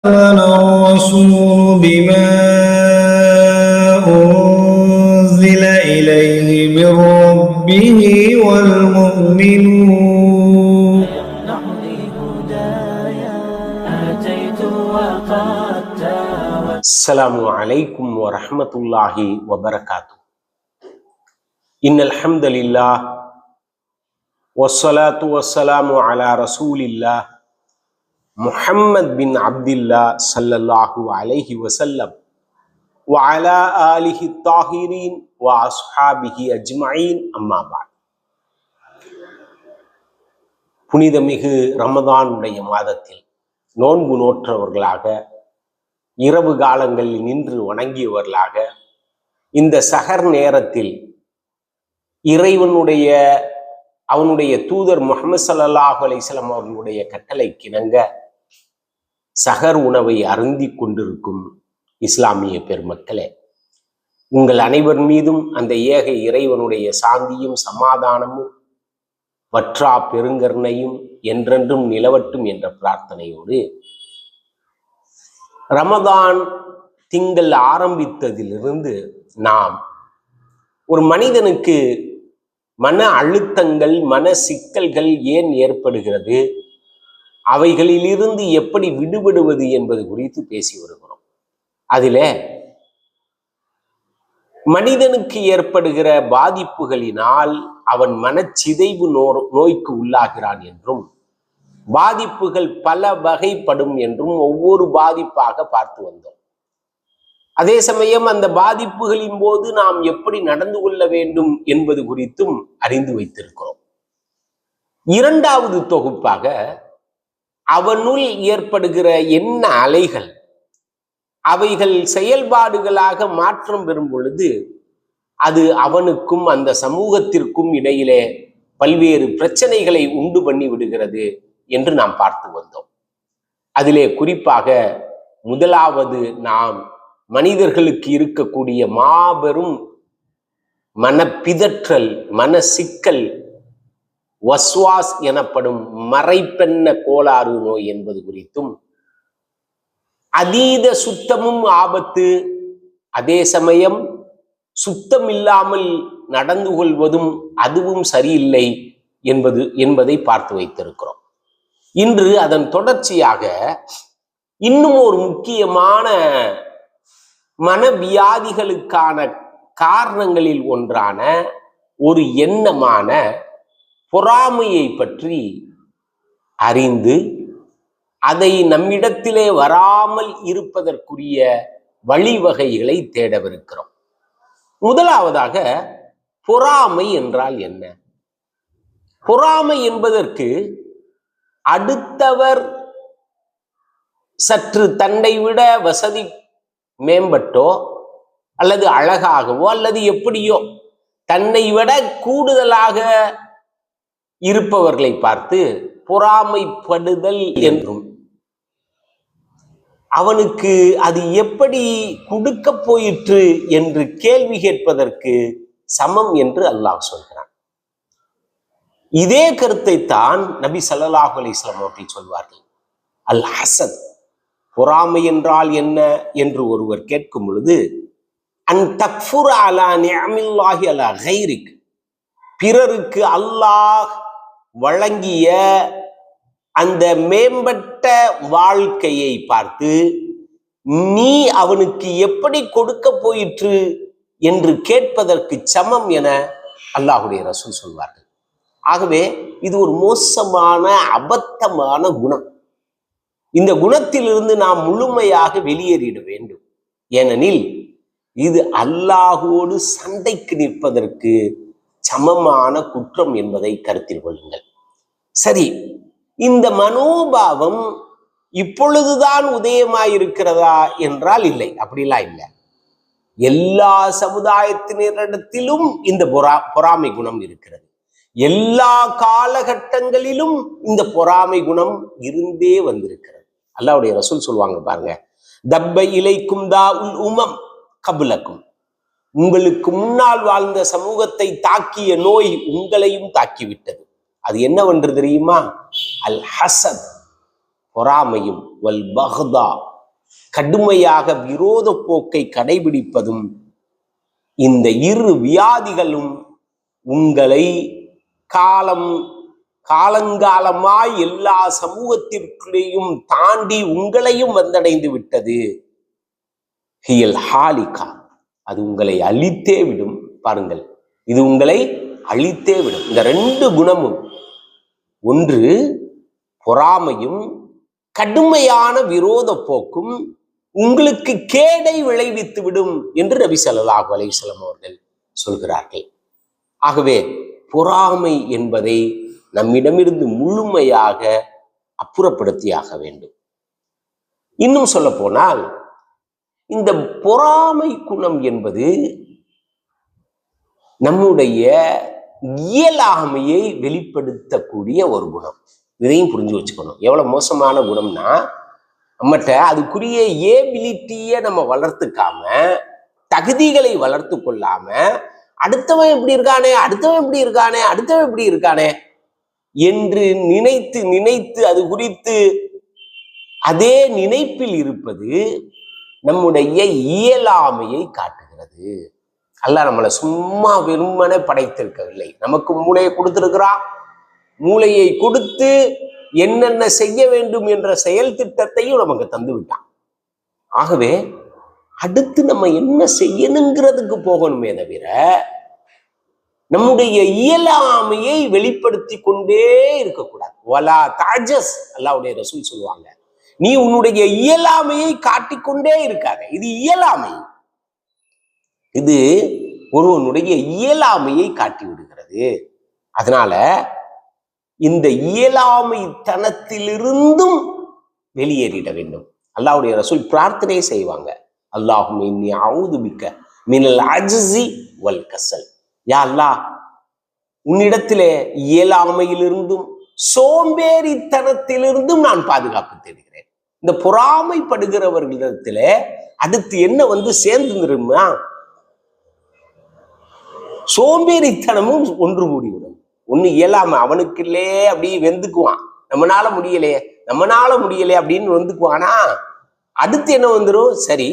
آمن الرسول بما أنزل إليه من ربه والمؤمنون السلام عليكم ورحمة الله وبركاته. إن الحمد لله والصلاة والسلام على رسول الله محمد بن عبد الله صلى الله عليه وسلم وعلى آله الطاهرين وأصحابه أجمعين أما بعد. புனிதமிகு ரமதானுடைய மாதத்தில் நோன்பு நோற்றவர்களாக இரவு காலங்களில் நின்று வணங்கியவர்களாக இந்த சஹர் நேரத்தில் இறைவனுடைய அவனுடைய தூதர் முஹம்மது ஸல்லல்லாஹு அலைஹி வஸல்லம் அவர்களுடைய கட்டளைக்கிணங்க சஹர் உணவை அருந்தி கொண்டிருக்கும் இஸ்லாமிய பெருமக்களே, உங்கள் அனைவர் மீதும் அந்த ஏக இறைவனுடைய சாந்தியும் சமாதானமும் வற்றா பெருங்கருணையும் என்றென்றும் நிலவட்டும் என்ற பிரார்த்தனையோடு, ரமதான் திங்கள் ஆரம்பித்ததிலிருந்து நாம் ஒரு மனிதனுக்கு மன அழுத்தங்கள் மன சிக்கல்கள் ஏன் ஏற்படுகிறது, அவைகளிலிருந்து எப்படி விடுபடுவது என்பது குறித்து பேசி வருகிறோம். அதில மனிதனுக்கு ஏற்படுகிற பாதிப்புகளினால் அவன் மனச்சிதைவு நோய்க்கு உள்ளாகிறான் என்றும், பாதிப்புகள் பல வகைப்படும் என்றும் ஒவ்வொரு பாதிப்பாக பார்த்து வந்தோம். அதே சமயம் அந்த பாதிப்புகளின் போது நாம் எப்படி நடந்து கொள்ள வேண்டும் என்பது குறித்தும் அறிந்து வைத்திருக்கிறோம். இரண்டாவது தொகுப்பாக அவனுள் ஏற்படுகிற எண்ண அலைகள் அவைகள் செயல்பாடுகளாக மாற்றம் பெறும் பொழுது அது அவனுக்கும் அந்த சமூகத்திற்கும் இடையிலே பல்வேறு பிரச்சனைகளை உண்டு பண்ணி விடுகிறது என்று நாம் பார்த்து வந்தோம். அதிலே குறிப்பாக முதலாவது நாம் மனிதர்களுக்கு இருக்கக்கூடிய மாபெரும் மனப்பிதற்றல் மன சிக்கல் வஸ்வாஸ் எனப்படும் மறைப்பெண்ண கோளாறு நோய் என்பது குறித்தும், அதீத சுத்தமும் ஆபத்து, அதே சமயம் சுத்தம் இல்லாமல் நடந்து கொள்வதும் அதுவும் சரியில்லை என்பதை பார்த்து வைத்திருக்கிறோம். இன்று அதன் தொடர்ச்சியாக இன்னும் ஒரு முக்கியமான மனவியாதிகளுக்கான காரணங்களில் ஒன்றான ஒரு எண்ணமான பொறாமையை பற்றி அறிந்து அதை நம்மிடத்திலே வராமல் இருப்பதற்குரிய வழிவகைகளை தேடவிருக்கிறோம். முதலாவதாக, பொறாமை என்றால் என்ன? பொறாமை என்பதற்கு அடுத்தவர் சற்று தன்னை விட வசதி மேம்பட்டோ அல்லது அழகாகவோ அல்லது எப்படியோ தன்னை விட கூடுதலாக இருப்பவர்களை பார்த்து பொறாமைப்படுதல் என்றும், அவனுக்கு அது எப்படி கொடுக்க போயிற்று என்று கேள்வி கேட்பதற்கு சமம் என்று அல்லாஹ் சொல்கிறான். இதே கருத்தை தான் நபி ஸல்லல்லாஹு அலைஹி வஸல்லம் அவர்கள் சொல்வார்கள். அல் ஹசத், பொறாமை என்றால் என்ன என்று ஒருவர் கேட்கும் பொழுது, அன் தக்ஃபுர அலா நிஅமில்லாஹி அலா கைரிக், பிறருக்கு அல்லாஹ் வழங்கிய அந்த மேம்பட்ட வாழ்க்கையை பார்த்து நீ அவனுக்கு எப்படி கொடுக்க போயிற்று என்று கேட்பதற்கு சமம் என அல்லாஹ்வுடைய ரசூல் சொல்வார்கள். ஆகவே இது ஒரு மோசமான அபத்தமான குணம். இந்த குணத்திலிருந்து நாம் முழுமையாக வெளியேறிட வேண்டும். ஏனெனில் இது அல்லாஹ்வோடு சண்டைக்கு நிற்பதற்கு சமமான குற்றம் என்பதை கருத்தில் கொள்ளுங்கள். சரி, இந்த மனோபாவம் இப்பொழுதுதான் உதயமாயிருக்கிறதா என்றால் இல்லை, அப்படிலாம் இல்லை. எல்லா சமுதாயத்தினரிடத்திலும் இந்த பொறாமை குணம் இருக்கிறது. எல்லா காலகட்டங்களிலும் இந்த பொறாமை குணம் இருந்தே வந்திருக்கிறது. அல்லாஹ்வுடைய ரசூல் சொல்லுவாங்க பாருங்க, தப்ப இலைக்கும் தா உல் உமம் கபுலக்கும், உங்களுக்கு முன்னால் வாழ்ந்த சமூகத்தை தாக்கிய நோய் உங்களையும் தாக்கிவிட்டது. அது என்னவென்று தெரியுமா? அல் ஹசத், பொறாமையும், வல் பஹ்தா, கடுமையாக விரோத போக்கை கடைபிடிப்பதும் இந்த இரு வியாதிகளும் உங்களை காலங்காலமாய் எல்லா சமூகத்திற்குள்ளேயும் தாண்டி உங்களையும் வந்தடைந்து விட்டது. ஹியல் ஹாலிகா, அது உங்களை அழித்தே விடும். பாருங்கள், இது உங்களை அழித்தே விடும். இந்த ரெண்டு குணமும், ஒன்று பொறாமையும் கடுமையான விரோத போக்கும் உங்களுக்கு கேடை விளைவித்து விடும் என்று நபி ஸல்லல்லாஹு அலைஹி வஸல்லம் அவர்கள் சொல்கிறார்கள். ஆகவே பொறாமை என்பதை நம்மிடமிருந்து முழுமையாக அப்புறப்படுத்தியாக வேண்டும். இன்னும் சொல்ல போனால், இந்த பொறாமை குணம் என்பது நம்முடைய இயலாமையை வெளிப்படுத்தக்கூடிய ஒரு குணம். இதையும் புரிஞ்சு வச்சுக்கணும். எவ்வளவு மோசமான குணம்னா, நம்மகிட்ட அதுக்குரிய ஏபிலிட்டியை நம்ம வளர்த்துக்காம, தகுதிகளை வளர்த்து கொள்ளாம, அடுத்தவன் எப்படி இருக்கானே என்று நினைத்து அது குறித்து அதே நினைப்பில் இருப்பது நம்முடைய இயலாமையை காட்டுகிறது. அல்லாஹ் நம்மளை சும்மா வெறுமனே படைத்திருக்கவில்லை. நமக்கு மூளையை கொடுத்திருக்கிறான். மூளையை கொடுத்து என்னென்ன செய்ய வேண்டும் என்ற செயல் திட்டத்தையும் நமக்கு தந்து விட்டான். ஆகவே அடுத்து நம்ம என்ன செய்யணுங்கிறதுக்கு போகணுமே தவிர நம்முடைய இயலாமையை வெளிப்படுத்தி கொண்டே இருக்கக்கூடாது. வலா தாஜஸ், அல்லாஹ்வுடைய ரசூல் சொல்லுவாங்க, நீ உன்னுடைய இயலாமையை காட்டிக்கொண்டே இருக்காத. இது இயலாமை, இது ஒருவனுடைய இயலாமையை காட்டி விடுகிறது. அதனால இந்த இயலாமை தனத்திலிருந்தும் வெளியேறிட வேண்டும். அல்லாஹ்வுடைய ரசூல் பிரார்த்தனை செய்வாங்க, அல்லாஹும்ம இன்னி அஊது பிக்க மினல் அஜ்ஸி வல் கஸல். யா அல்லாஹ், உன்னிடத்திலே இயலாமையிலிருந்தும் சோம்பேறித்தனத்திலிருந்தும் நான் பாதுகாப்பு தேடுகிறேன். இந்த பொறாமைப்படுகிறவர்களிடத்துல அடுத்து என்ன சேர்ந்து தெரியுமா? சோம்பேறித்தனமும் ஒன்று கூடிவிடும். ஒண்ணு இயலாம, அவனுக்கு இல்லே அப்படி வெந்துக்குவான், நம்மளால முடியலையே அப்படின்னு வந்துக்குவானா, அடுத்து என்ன வந்துடும்? சரி,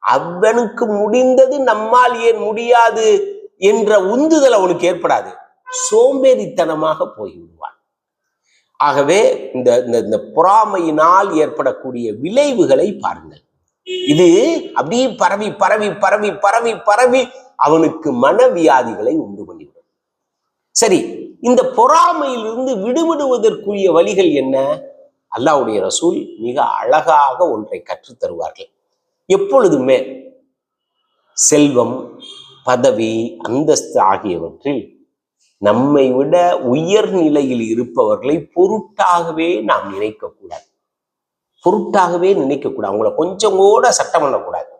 அவனுக்கு முடிந்தது நம்மால் ஏன் முடியாது என்ற உந்துதல் அவனுக்கு ஏற்படாது, சோம்பேறித்தனமாக போய்விடுவான். ஆகவே இந்த பொறாமையினால் ஏற்படக்கூடிய விளைவுகளை பாருங்கள். இது அப்படியே பரவி பரவி பரவி பரவி பரவி அவனுக்கு மனவியாதிகளை உண்டு பண்ணிவிடும். சரி, இந்த பொறாமையிலிருந்து விடுபடுவதற்குரிய வழிகள் என்ன? அல்லாஹ்வுடைய ரசூல் மிக அழகாக ஒன்றை கற்றுத் தருவார்கள். எப்பொழுதுமே செல்வம், பதவி, அந்தஸ்து ஆகியவற்றில் நம்மை விட உயர் நிலையில் இருப்பவர்களை பொருட்டாகவே நாம் நினைக்கக்கூடாது. அவங்கள கொஞ்சம் கூட சட்டம் பண்ணக்கூடாது.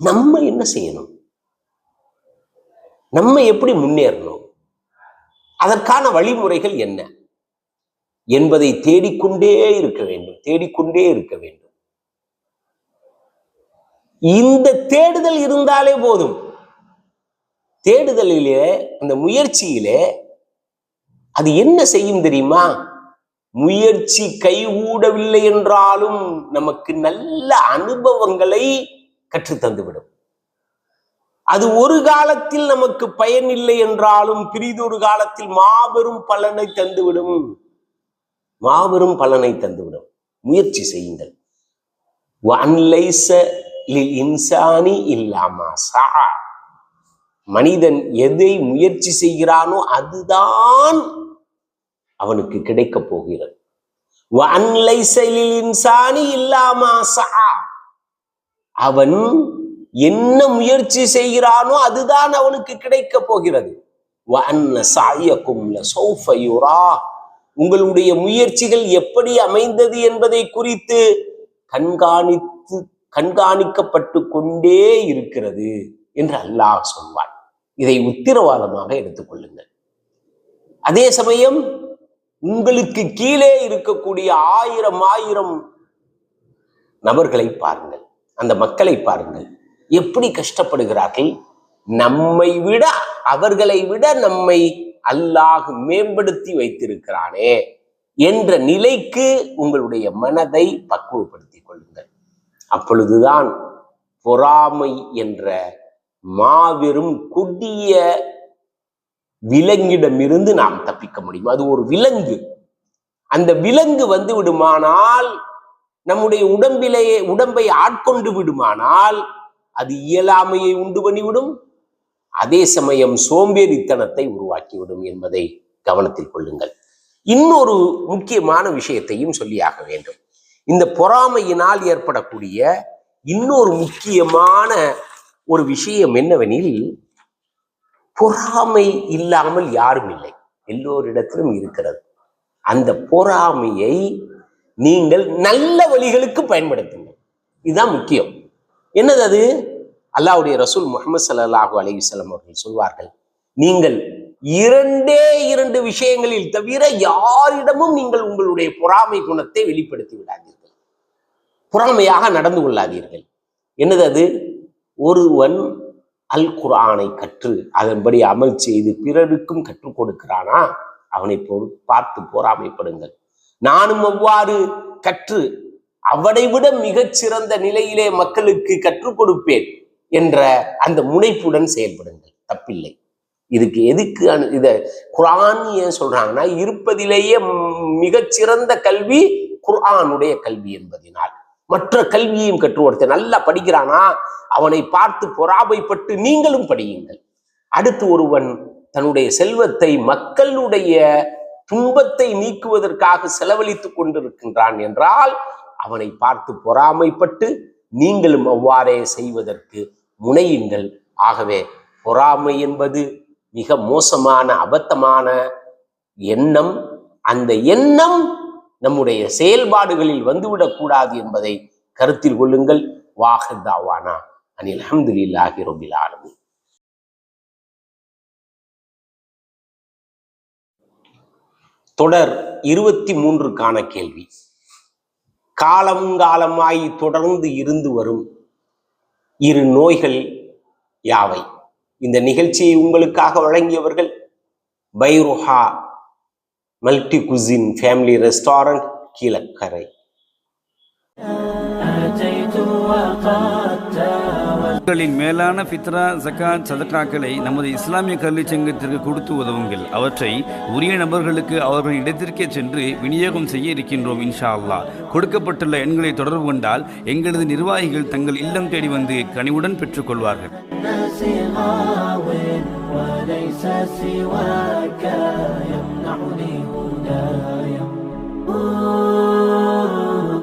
நம்ம என்ன செய்யணும்? நம்ம எப்படி முன்னேறணும்? அதற்கான வழிமுறைகள் என்ன என்பதை தேடிக்கொண்டே இருக்க வேண்டும். இந்த தேடுதல் இருந்தாலே போதும். தேடுதலிலே, அந்த முயற்சியிலே அது என்ன செய்யும் தெரியுமா? முயற்சி கைகூடவில்லை என்றாலும் நமக்கு நல்ல அனுபவங்களை கற்றுத்தந்துவிடும். அது ஒரு காலத்தில் நமக்கு பயனில்லை என்றாலும் பிரிதொரு காலத்தில் மாபெரும் பலனை தந்துவிடும். முயற்சி செய்யுங்கள். மனிதன் எதை முயற்சி செய்கிறானோ அதுதான் அவனுக்கு கிடைக்க போகிறது. அவன் என்ன முயற்சி செய்கிறானோ அதுதான் அவனுக்கு கிடைக்க போகிறது. உங்களுடைய முயற்சிகள் எப்படி அமைந்தது என்பதை குறித்து கண்காணிக்கப்பட்டு கொண்டே இருக்கிறது என்று அல்லாஹ் சொல்வான். இதை உத்திரவாதமாக எடுத்துக்கொள்ளுங்கள். அதே சமயம் உங்களுக்கு கீழே இருக்கக்கூடிய ஆயிரம் நபர்களை பாருங்கள், அந்த மக்களை பாருங்கள், எப்படி கஷ்டப்படுகிறார்கள். அவர்களை விட நம்மை அல்லாஹ் மேம்படுத்தி வைத்திருக்கிறானே என்ற நிலைக்கு உங்களுடைய மனதை பக்குவப்படுத்திக் கொள்ளுங்கள். அப்பொழுதுதான் பொறாமை என்ற மாபெரும் கொடிய விலங்கிடமிருந்து நாம் தப்பிக்க முடியும். அது ஒரு விலங்கு. அந்த விலங்கு வந்து விடுமானால், நம்முடைய உடம்பை ஆட்கொண்டு விடுமானால், அது இயலாமையை உண்டு பண்ணிவிடும், அதே சமயம் சோம்பேறித்தனத்தை உருவாக்கிவிடும் என்பதை கவனத்தில் கொள்ளுங்கள். இன்னொரு முக்கியமான விஷயத்தையும் சொல்லியாக வேண்டும். இந்த பொறாமையினால் ஏற்படக்கூடிய இன்னொரு முக்கியமான ஒரு விஷயம் என்னவெனில், பொறாமை இல்லாமல் யாரும் இல்லை, எல்லோரிடத்திலும் இருக்கிறது. அந்த பொறாமையை நீங்கள் நல்ல வழிகளுக்கு பயன்படுத்துங்கள். இதுதான் முக்கியம். என்னது அது? அல்லாஹ்வுடைய ரசூல் முஹம்மது ஸல்லல்லாஹு அலைஹி வஸல்லம் அவர்கள் சொல்வார்கள், நீங்கள் 2 விஷயங்களில் தவிர யாரிடமும் நீங்கள் உங்களுடைய பொறாமை குணத்தை வெளிப்படுத்தி விடாதீர்கள், பொறாமையாக நடந்து கொள்ளாதீர்கள். என்னது அது? ஒருவன் அல் குர்ஆனை கற்று அதன்படி அமல் செய்து பிறருக்கும் கற்றுக் கொடுக்கிறானா, அவனை பார்த்து பொறாமைப்படுங்கள். நானும் அவ்வாறு கற்று அவனை விட மிகச்சிறந்த நிலையிலே மக்களுக்கு கற்றுக் கொடுப்பேன் என்ற அந்த முனைப்புடன் செயல்படுங்கள். தப்பில்லை. இதுக்கு எதுக்கு இத குர்ஆன் ஏன் சொல்றாங்கன்னா, இருப்பதிலேயே மிகச்சிறந்த கல்வி குர்ஆனுடைய கல்வி என்பதனால் மற்ற கல்வியையும் கற்றுக் கொடுத்த நல்லா படிக்கிறானா, அவனை பார்த்து பொறாமைப்பட்டு நீங்களும் படியுங்கள். அடுத்து ஒருவன் தன்னுடைய செல்வத்தை மக்களுடைய துன்பத்தை நீக்குவதற்காக செலவழித்துக் கொண்டிருக்கின்றான் என்றால், அவனை பார்த்து பொறாமைப்பட்டு நீங்களும் அவ்வாறே செய்வதற்கு முனையுங்கள். ஆகவே பொறாமை என்பது மிக மோசமான அபத்தமான எண்ணம். அந்த எண்ணம் நம்முடைய செயல்பாடுகளில் வந்துவிடக் கூடாது என்பதை கருத்தில் கொள்ளுங்கள். வாஹிர் தாவானா அனில் அல்ஹம்துலில்லாஹி ரப்பில் ஆலமீன். தொடர் 23க்கான கேள்வி. காலங்காலமாய் தொடர்ந்து இருந்து வரும் 2 நோய்கள் யாவை? இந்த நிகழ்ச்சியை உங்களுக்காக வழங்கியவர்கள் பைருஹா multi cuisine family restaurant, Keelakarai. மேலான ஃபித்ரா, ஜகாத், சதகாக்களை நமது இஸ்லாமிய கல்வி சங்கத்திற்கு கொடுத்து உதவுங்கள். அவற்றை உரிய நபர்களுக்கு அவர்கள் இடத்திற்கே சென்று விநியோகம் செய்ய இருக்கின்றோம் இன்ஷா அல்லாஹ். கொடுக்கப்பட்டுள்ள எண்களை தொடர்பு கொண்டால் எங்களது நிர்வாகிகள் தங்கள் இல்லம் தேடி வந்து கனிவுடன் பெற்றுக் கொள்வார்கள். وليس سواك يمنعني هدايا